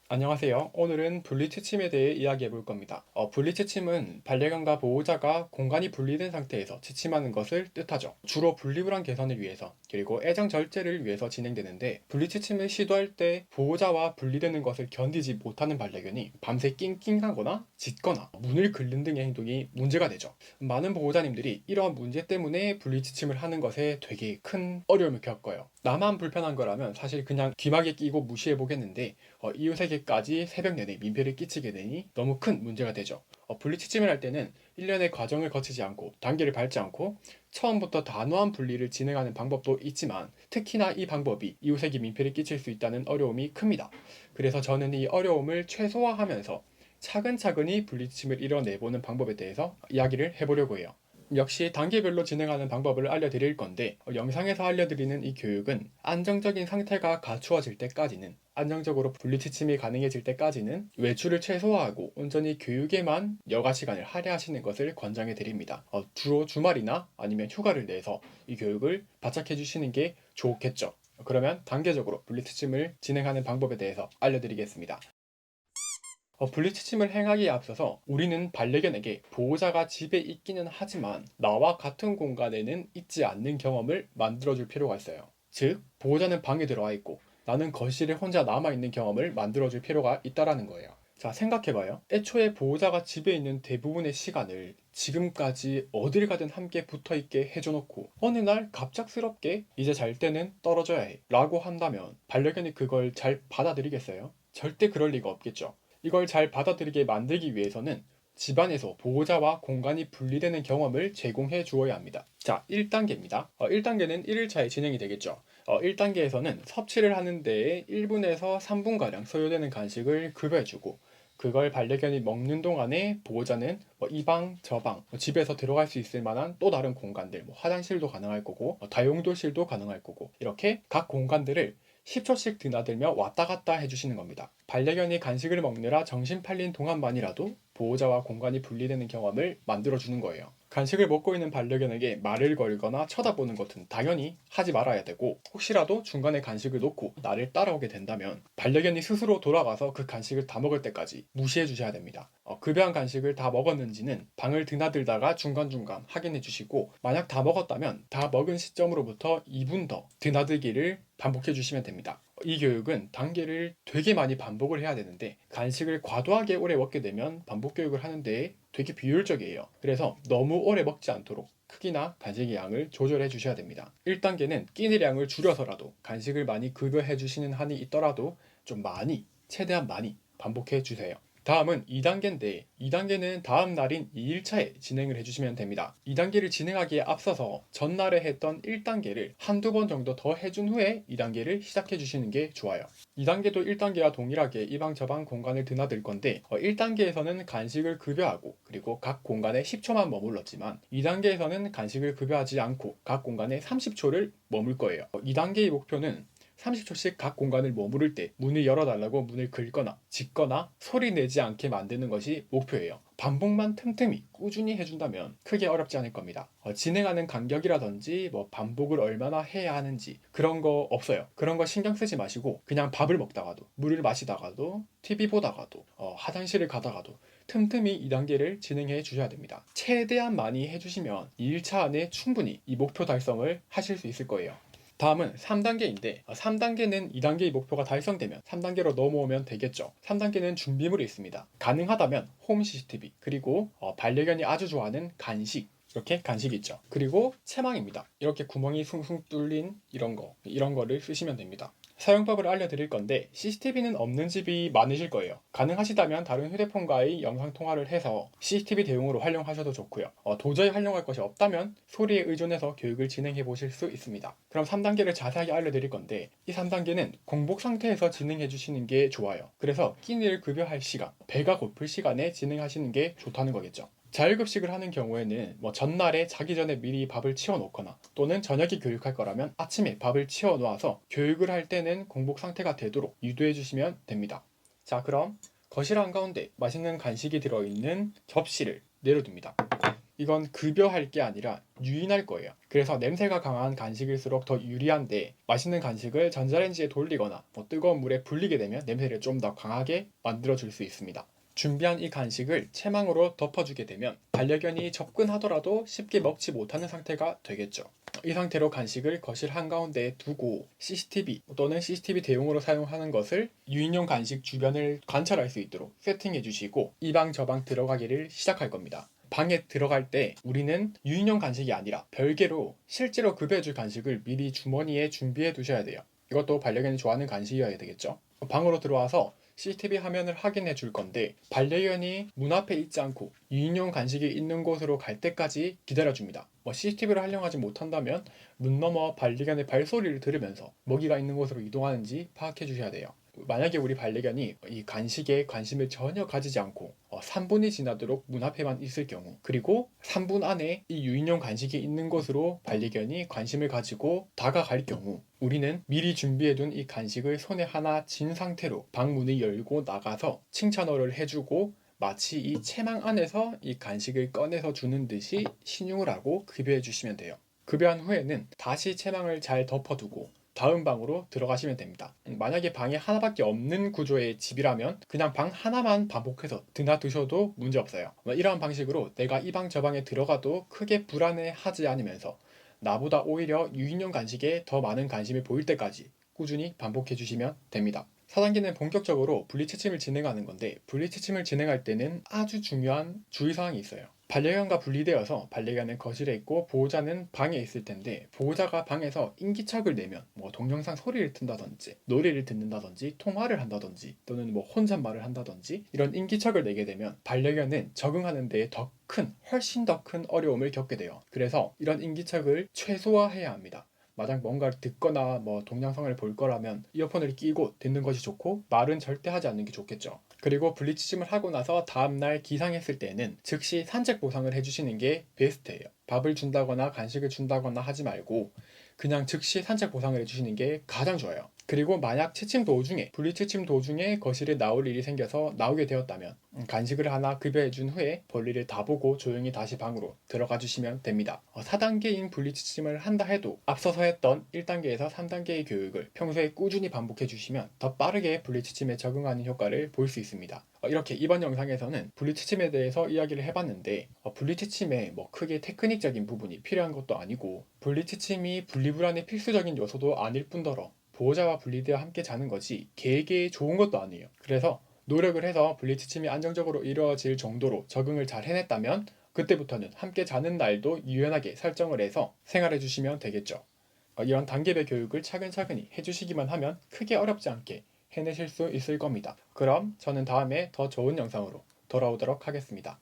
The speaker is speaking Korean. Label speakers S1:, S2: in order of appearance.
S1: 안녕하세요. 오늘은 분리취침에 대해 이야기해 볼 겁니다. 분리취침은 반려견과 보호자가 공간이 분리된 상태에서 취침하는 것을 뜻하죠. 주로 분리불안 개선을 위해서 그리고 애정 절제를 위해서 진행되는데, 분리취침을 시도할 때 보호자와 분리되는 것을 견디지 못하는 반려견이 밤새 낑낑하거나 짖거나 문을 긁는 등의 행동이 문제가 되죠. 많은 보호자님들이 이러한 문제 때문에 분리취침을 하는 것에 되게 큰 어려움을 겪어요. 나만 불편한 거라면 사실 그냥 귀마개 끼고 무시해 보겠는데, 이웃에게까지 새벽 내내 민폐를 끼치게 되니 너무 큰 문제가 되죠. 분리취침을 할 때는 일련의 과정을 거치지 않고 단계를 밟지 않고 처음부터 단호한 분리를 진행하는 방법도 있지만, 특히나 이 방법이 이웃에게 민폐를 끼칠 수 있다는 어려움이 큽니다. 그래서 저는 이 어려움을 최소화하면서 차근차근히 분리취침을 이뤄내보는 방법에 대해서 이야기를 해보려고 해요. 역시 단계별로 진행하는 방법을 알려드릴 건데, 영상에서 알려드리는 이 교육은 안정적인 상태가 갖추어질 때까지는, 안정적으로 분리취침이 가능해질 때까지는 외출을 최소화하고 온전히 교육에만 여가 시간을 할애하시는 것을 권장해 드립니다. 주로 주말이나 아니면 휴가를 내서 이 교육을 바짝해 주시는 게 좋겠죠. 그러면 단계적으로 분리취침을 진행하는 방법에 대해서 알려드리겠습니다. 분리취침을 행하기에 앞서서 우리는 반려견에게 보호자가 집에 있기는 하지만 나와 같은 공간에는 있지 않는 경험을 만들어줄 필요가 있어요. 즉, 보호자는 방에 들어와 있고 나는 거실에 혼자 남아있는 경험을 만들어줄 필요가 있다라는 거예요. 자, 생각해봐요. 애초에 보호자가 집에 있는 대부분의 시간을 지금까지 어딜 가든 함께 붙어있게 해줘놓고 어느 날 갑작스럽게 이제 잘 때는 떨어져야 해 라고 한다면 반려견이 그걸 잘 받아들이겠어요? 절대 그럴 리가 없겠죠. 이걸 잘 받아들이게 만들기 위해서는 집안에서 보호자와 공간이 분리되는 경험을 제공해 주어야 합니다. 자, 1단계입니다. 1단계는 1일차에 진행이 되겠죠. 1단계에서는 섭취를 하는 데에 1분에서 3분가량 소요되는 간식을 급여해주고, 그걸 반려견이 먹는 동안에 보호자는 이 방, 저 방, 집에서 들어갈 수 있을 만한 또 다른 공간들, 화장실도 가능할 거고, 다용도실도 가능할 거고, 이렇게 각 공간들을 10초씩 드나들며 왔다 갔다 해주시는 겁니다. 반려견이 간식을 먹느라 정신 팔린 동안만이라도 보호자와 공간이 분리되는 경험을 만들어주는 거예요. 간식을 먹고 있는 반려견에게 말을 걸거나 쳐다보는 것은 당연히 하지 말아야 되고, 혹시라도 중간에 간식을 놓고 나를 따라오게 된다면 반려견이 스스로 돌아가서 그 간식을 다 먹을 때까지 무시해 주셔야 됩니다. 급여한 간식을 다 먹었는지는 방을 드나들다가 중간중간 확인해 주시고, 만약 다 먹었다면 다 먹은 시점으로부터 2분 더 드나들기를 반복해 주시면 됩니다. 이 교육은 단계를 되게 많이 반복을 해야 되는데, 간식을 과도하게 오래 먹게 되면 반복 교육을 하는 데 되게 비효율적이에요. 그래서 너무 오래 먹지 않도록 크기나 간식의 양을 조절해 주셔야 됩니다. 1단계는 끼니의 양을 줄여서라도 간식을 많이 급여해 주시는 한이 있더라도 좀 많이, 최대한 많이 반복해 주세요. 다음은 2단계인데, 2단계는 다음 날인 2일차에 진행을 해주시면 됩니다. 2단계를 진행하기에 앞서서 전날에 했던 1단계를 한두 번 정도 더 해준 후에 2단계를 시작해 주시는 게 좋아요. 2단계도 1단계와 동일하게 이 방 저 방 공간을 드나들 건데, 1단계에서는 간식을 급여하고 그리고 각 공간에 10초만 머물렀지만, 2단계에서는 간식을 급여하지 않고 각 공간에 30초를 머물 거예요. 2단계의 목표는 30초씩 각 공간을 머무를 때 문을 열어달라고 문을 긁거나 짖거나 소리 내지 않게 만드는 것이 목표예요. 반복만 틈틈이 꾸준히 해준다면 크게 어렵지 않을 겁니다. 진행하는 간격이라든지 반복을 얼마나 해야 하는지 그런 거 없어요. 그런 거 신경 쓰지 마시고 그냥 밥을 먹다가도, 물을 마시다가도, TV 보다가도, 화장실을 가다가도 틈틈이 2단계를 진행해 주셔야 됩니다. 최대한 많이 해주시면 2일차 안에 충분히 이 목표 달성을 하실 수 있을 거예요. 다음은 3단계인데, 3단계는 2단계의 목표가 달성되면 3단계로 넘어오면 되겠죠. 3단계는 준비물이 있습니다. 가능하다면 홈 CCTV, 그리고 반려견이 아주 좋아하는 간식, 이렇게 간식이 있죠. 그리고 채망입니다. 이렇게 구멍이 숭숭 뚫린 이런 거를 쓰시면 됩니다. 사용법을 알려드릴 건데, CCTV는 없는 집이 많으실 거예요. 가능하시다면 다른 휴대폰과의 영상통화를 해서 CCTV 대용으로 활용하셔도 좋고요. 도저히 활용할 것이 없다면 소리에 의존해서 교육을 진행해 보실 수 있습니다. 그럼 3단계를 자세하게 알려드릴 건데, 이 3단계는 공복 상태에서 진행해 주시는 게 좋아요. 그래서 끼니를 급여할 시간, 배가 고플 시간에 진행하시는 게 좋다는 거겠죠. 자율급식을 하는 경우에는 전날에 자기 전에 미리 밥을 치워 놓거나, 또는 저녁에 교육할 거라면 아침에 밥을 치워 놓아서 교육을 할 때는 공복 상태가 되도록 유도해 주시면 됩니다. 자, 그럼 거실 한가운데 맛있는 간식이 들어있는 접시를 내려둡니다. 이건 급여할 게 아니라 유인할 거예요. 그래서 냄새가 강한 간식일수록 더 유리한데 맛있는 간식을 전자레인지에 돌리거나 뜨거운 물에 불리게 되면 냄새를 좀 더 강하게 만들어줄 수 있습니다. 준비한 이 간식을 채망으로 덮어주게 되면 반려견이 접근하더라도 쉽게 먹지 못하는 상태가 되겠죠. 이 상태로 간식을 거실 한가운데에 두고 CCTV 또는 CCTV 대용으로 사용하는 것을 유인용 간식 주변을 관찰할 수 있도록 세팅해 주시고 이 방 저 방 들어가기를 시작할 겁니다. 방에 들어갈 때 우리는 유인용 간식이 아니라 별개로 실제로 급여줄 간식을 미리 주머니에 준비해 두셔야 돼요. 이것도 반려견이 좋아하는 간식이어야 되겠죠. 방으로 들어와서 CCTV 화면을 확인해 줄 건데 반려견이 문 앞에 있지 않고 유인용 간식이 있는 곳으로 갈 때까지 기다려 줍니다. CCTV를 활용하지 못한다면 문 너머 반려견의 발소리를 들으면서 먹이가 있는 곳으로 이동하는지 파악해 주셔야 돼요. 만약에 우리 반려견이 이 간식에 관심을 전혀 가지지 않고 3분이 지나도록 문 앞에만 있을 경우, 그리고 3분 안에 이 유인용 간식이 있는 곳으로 반려견이 관심을 가지고 다가갈 경우 우리는 미리 준비해둔 이 간식을 손에 하나 쥔 상태로 방문을 열고 나가서 칭찬어를 해주고 마치 이 채망 안에서 이 간식을 꺼내서 주는 듯이 신용을 하고 급여해 주시면 돼요. 급여한 후에는 다시 채망을 잘 덮어두고 다음 방으로 들어가시면 됩니다. 만약에 방이 하나밖에 없는 구조의 집이라면 그냥 방 하나만 반복해서 드나드셔도 문제없어요. 이러한 방식으로 내가 이 방 저 방에 들어가도 크게 불안해하지 않으면서 나보다 오히려 유인용 간식에 더 많은 관심을 보일 때까지 꾸준히 반복해 주시면 됩니다. 4단계는 본격적으로 분리채침을 진행하는 건데 분리채침을 진행할 때는 아주 중요한 주의사항이 있어요. 반려견과 분리되어서 반려견은 거실에 있고 보호자는 방에 있을 텐데 보호자가 방에서 인기척을 내면 동영상 소리를 튼다든지 노래를 듣는다든지 통화를 한다든지 또는 혼잣말을 한다든지 이런 인기척을 내게 되면 반려견은 적응하는 데 훨씬 더 큰 어려움을 겪게 돼요. 그래서 이런 인기척을 최소화해야 합니다. 만약 뭔가를 듣거나 동영상을 볼 거라면 이어폰을 끼고 듣는 것이 좋고 말은 절대 하지 않는 게 좋겠죠. 그리고 분리치침을 하고 나서 다음날 기상했을 때는 즉시 산책 보상을 해주시는 게 베스트예요. 밥을 준다거나 간식을 준다거나 하지 말고 그냥 즉시 산책 보상을 해주시는 게 가장 좋아요. 그리고 만약 분리채침 도중에 거실에 나올 일이 생겨서 나오게 되었다면 간식을 하나 급여해준 후에 볼일을 다 보고 조용히 다시 방으로 들어가 주시면 됩니다. 4단계인 분리채침을 한다 해도 앞서서 했던 1단계에서 3단계의 교육을 평소에 꾸준히 반복해 주시면 더 빠르게 분리채침에 적응하는 효과를 볼 수 있습니다. 이렇게 이번 영상에서는 분리채침에 대해서 이야기를 해봤는데 분리채침에 크게 테크닉적인 부분이 필요한 것도 아니고 분리채침이 분리불안의 필수적인 요소도 아닐 뿐더러 보호자와 분리되어 함께 자는 것이 개에게 좋은 것도 아니에요. 그래서 노력을 해서 분리채침이 안정적으로 이루어질 정도로 적응을 잘 해냈다면 그때부터는 함께 자는 날도 유연하게 설정을 해서 생활해 주시면 되겠죠. 이런 단계별 교육을 차근차근히 해주시기만 하면 크게 어렵지 않게 해내실 수 있을 겁니다. 그럼 저는 다음에 더 좋은 영상으로 돌아오도록 하겠습니다.